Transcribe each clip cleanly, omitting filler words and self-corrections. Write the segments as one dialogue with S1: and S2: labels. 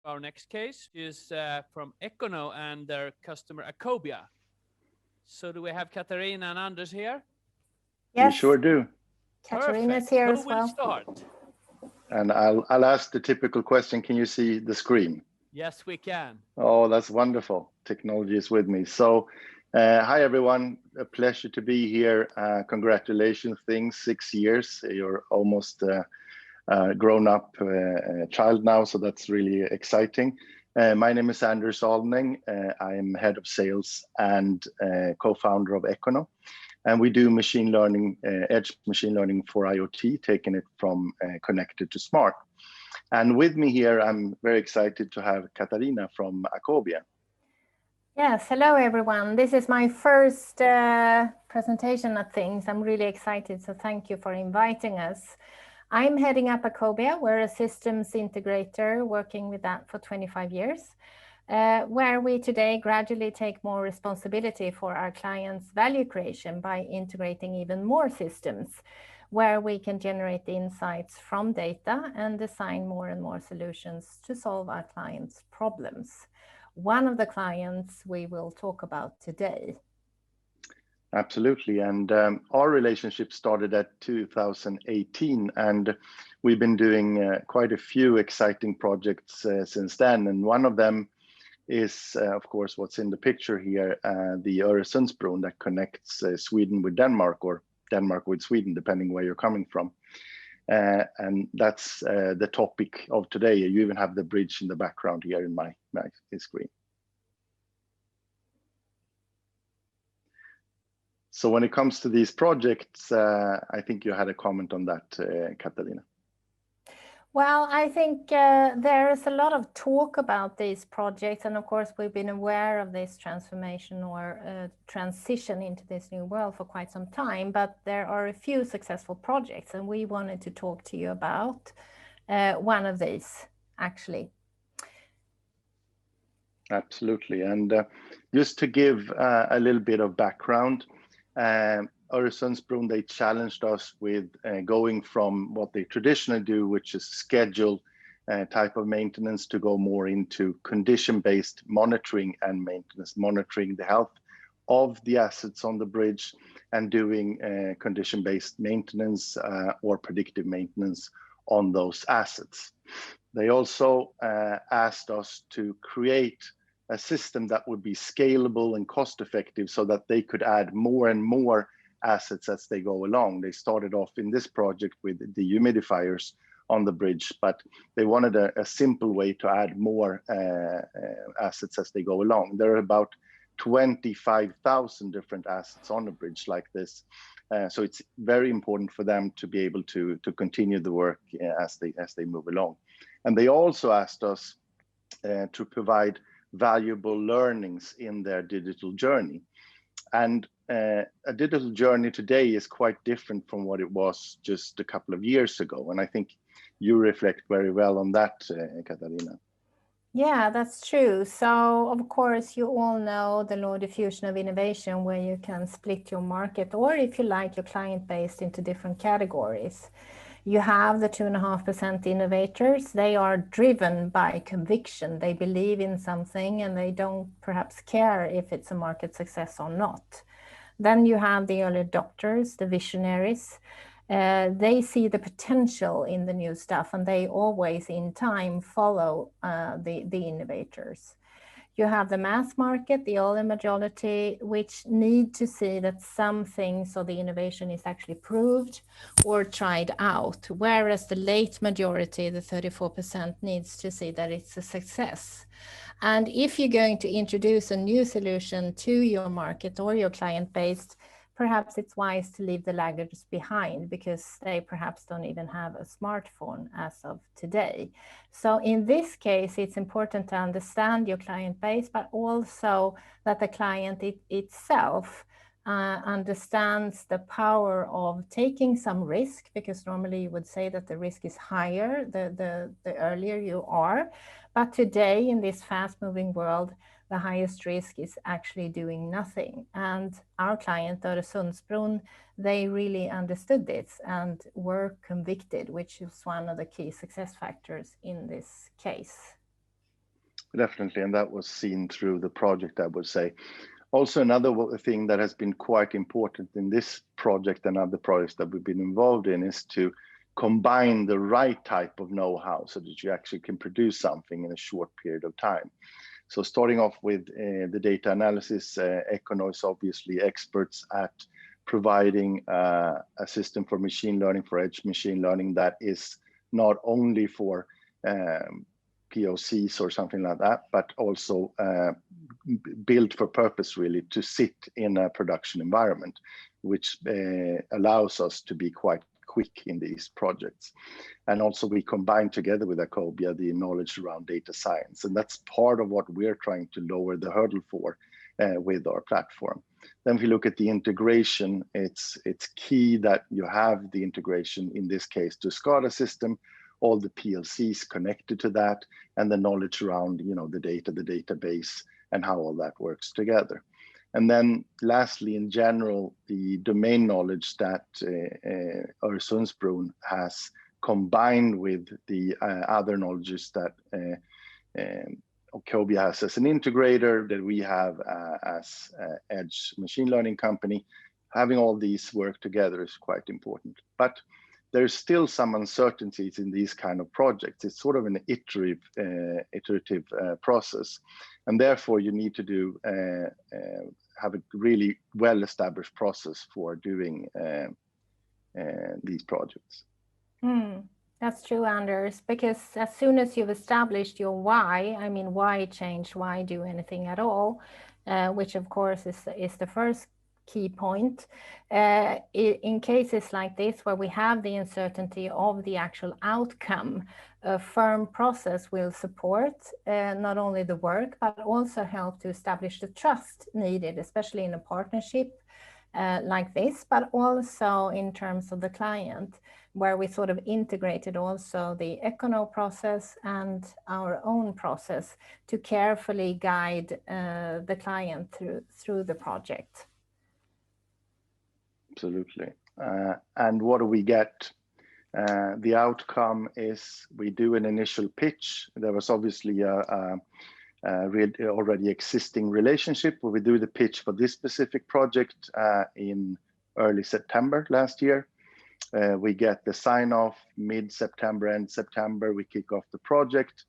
S1: Our next case is from Ekkono and their customer Acobia. So do we have Katarina and Anders here?
S2: Yes.
S3: We sure do.
S2: Katarina is here as well.
S1: Who will start?
S3: And I'll ask the typical question. Can you see the screen?
S1: Yes, we can.
S3: Oh, that's wonderful. Technology is with me. So hi, everyone. A pleasure to be here. Congratulations, things, 6 years. You're almost grown up child now, so that's really exciting. My name is Anders Alning. I am head of sales and co-founder of Ekkono. And we do machine learning, edge machine learning for IoT, taking it from connected to smart. And with me here, I'm very excited to have Katarina from Acobia.
S2: Yes, hello everyone. This is my first presentation of things. I'm really excited, so thank you for inviting us. I'm heading up Acobia. We're a systems integrator working with that for 25 years, where we today gradually take more responsibility for our clients' value creation by integrating even more systems, where we can generate the insights from data and design more and more solutions to solve our clients' problems. One of the clients we will talk about today.
S3: Absolutely, and our relationship started at 2018, and we've been doing quite a few exciting projects since then. And one of them is, of course, what's in the picture here, the Öresundsbron that connects Sweden with Denmark, or Denmark with Sweden, depending where you're coming from. And that's the topic of today. You even have the bridge in the background here in my screen. So when it comes to these projects, I think you had a comment on that, Katarina.
S2: Well, I think there is a lot of talk about these projects, and of course we've been aware of this transformation or transition into this new world for quite some time, but there are a few successful projects, and we wanted to talk to you about one of these, actually.
S3: Absolutely, and just to give a little bit of background, Öresundsbron, they challenged us with going from what they traditionally do, which is schedule type of maintenance, to go more into condition-based monitoring and maintenance, monitoring the health of the assets on the bridge and doing condition-based maintenance or predictive maintenance on those assets. They also asked us to create a system that would be scalable and cost effective so that they could add more and more assets as they go along. They started off in this project with the humidifiers on the bridge, but they wanted a simple way to add more assets as they go along. There are about 25,000 different assets on the bridge like this. So it's very important for them to be able to continue the work as they move along. And they also asked us to provide valuable learnings in their digital journey. And a digital journey today is quite different from what it was just a couple of years ago. And I think you reflect very well on that, Katarina.
S2: Yeah, that's true. So, of course, you all know the law of diffusion of innovation, where you can split your market, or if you like, your client base into different categories. You have the 2.5% innovators. They are driven by conviction. They believe in something and they don't perhaps care if it's a market success or not. Then you have the early adopters, the visionaries. They see the potential in the new stuff and they always in time follow the innovators. You have the mass market, the older majority, which need to see that some things or the innovation is actually proved or tried out, whereas the late majority, the 34%, needs to see that it's a success. And if you're going to introduce a new solution to your market or your client base, perhaps it's wise to leave the laggards behind because they perhaps don't even have a smartphone as of today. So in this case, it's important to understand your client base, but also that the client itself understands the power of taking some risk, because normally you would say that the risk is higher the earlier you are. But today in this fast moving world, the highest risk is actually doing nothing. And our client, Öresundsbron, they really understood this and were convicted, which is one of the key success factors in this case.
S3: Definitely, and that was seen through the project, I would say. Also, another thing that has been quite important in this project and other projects that we've been involved in is to combine the right type of know-how so that you actually can produce something in a short period of time. So starting off with the data analysis, Ekkono is obviously experts at providing a system for machine learning, for edge machine learning, that is not only for POCs or something like that, but also built for purpose really to sit in a production environment, which allows us to be quite quick in these projects. And also we combine together with Acobia the knowledge around data science, and that's part of what we're trying to lower the hurdle for with our platform. Then if you look at the integration, it's key that you have the integration, in this case to SCADA system, all the PLCs connected to that, and the knowledge around, you know, the data, the database, and how all that works together. And then lastly, in general, the domain knowledge that Öresundsbron has combined with the other knowledges that Acobia has as an integrator, that we have as edge machine learning company. Having all these work together is quite important. But there's still some uncertainties in these kind of projects. It's sort of an iterative process, and therefore you need to do have a really well-established process for doing these projects.
S2: That's true, Anders, because as soon as you've established your why, I mean, why change, why do anything at all, which of course is the first key point. In cases like this, where we have the uncertainty of the actual outcome, a firm process will support not only the work, but also help to establish the trust needed, especially in a partnership like this, but also in terms of the client, where we sort of integrated also the Ekkono process and our own process to carefully guide the client through the project.
S3: Absolutely. And what do we get? The outcome is we do an initial pitch. There was obviously a already existing relationship where we do the pitch for this specific project in early September last year. We get the sign-off mid-September, end September. We kick off the project,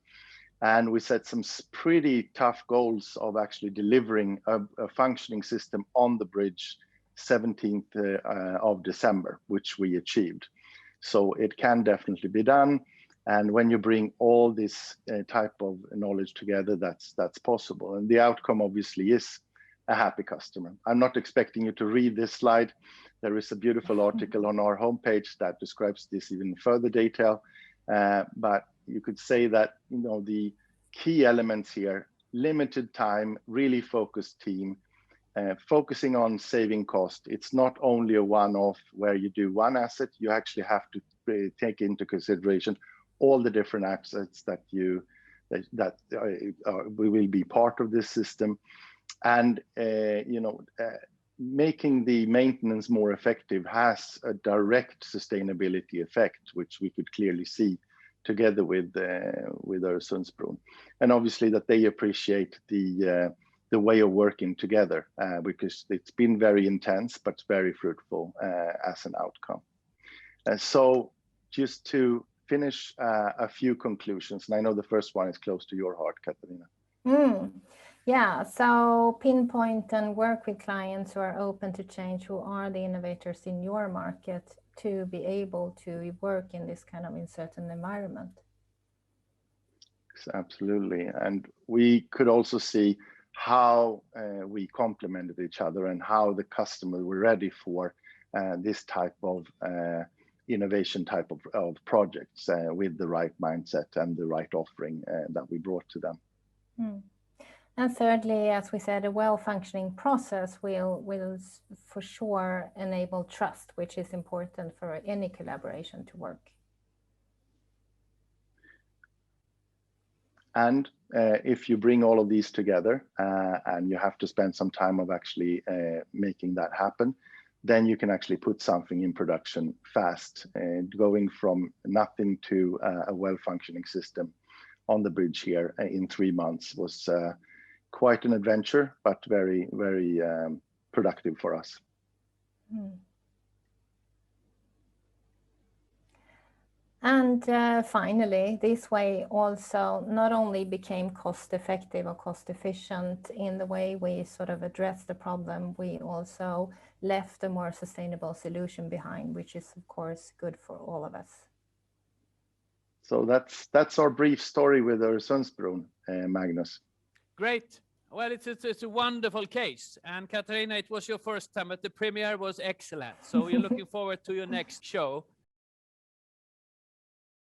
S3: and we set some pretty tough goals of actually delivering a functioning system on the bridge 17th of December, which we achieved. So it can definitely be done. And when you bring all this type of knowledge together, that's possible. And the outcome obviously is a happy customer. I'm not expecting you to read this slide. There is a beautiful article on our homepage that describes this even further detail. But you could say that, you know, the key elements here: limited time, really focused team, focusing on saving cost. It's not only a one-off where you do one asset. You actually have to take into consideration all the different assets that will be part of this system, and making the maintenance more effective has a direct sustainability effect, which we could clearly see together with Öresundsbron, and obviously that they appreciate the way of working together, because it's been very intense but very fruitful as an outcome. And so just to finish a few conclusions, and I know the first one is close to your heart, Katarina.
S2: Yeah, so pinpoint and work with clients who are open to change, who are the innovators in your market, to be able to work in this kind of uncertain environment.
S3: Absolutely, and we could also see how we complemented each other and how the customer were ready for this type of innovation type of projects with the right mindset and the right offering that we brought to them.
S2: And thirdly, as we said, a well-functioning process will for sure enable trust, which is important for any collaboration to work.
S3: And if you bring all of these together and you have to spend some time of actually making that happen, then you can actually put something in production fast, going from nothing to a well-functioning system on the bridge here in 3 months was quite an adventure, but very, very productive for us.
S2: And finally, this way also not only became cost effective or cost efficient in the way we sort of address the problem, we also left a more sustainable solution behind, which is of course good for all of us.
S3: So that's our brief story with Öresundsbron, Magnus.
S1: Great. Well, it's a wonderful case. And Katarina, it was your first time, but the premiere was excellent. So we're looking forward to your next show.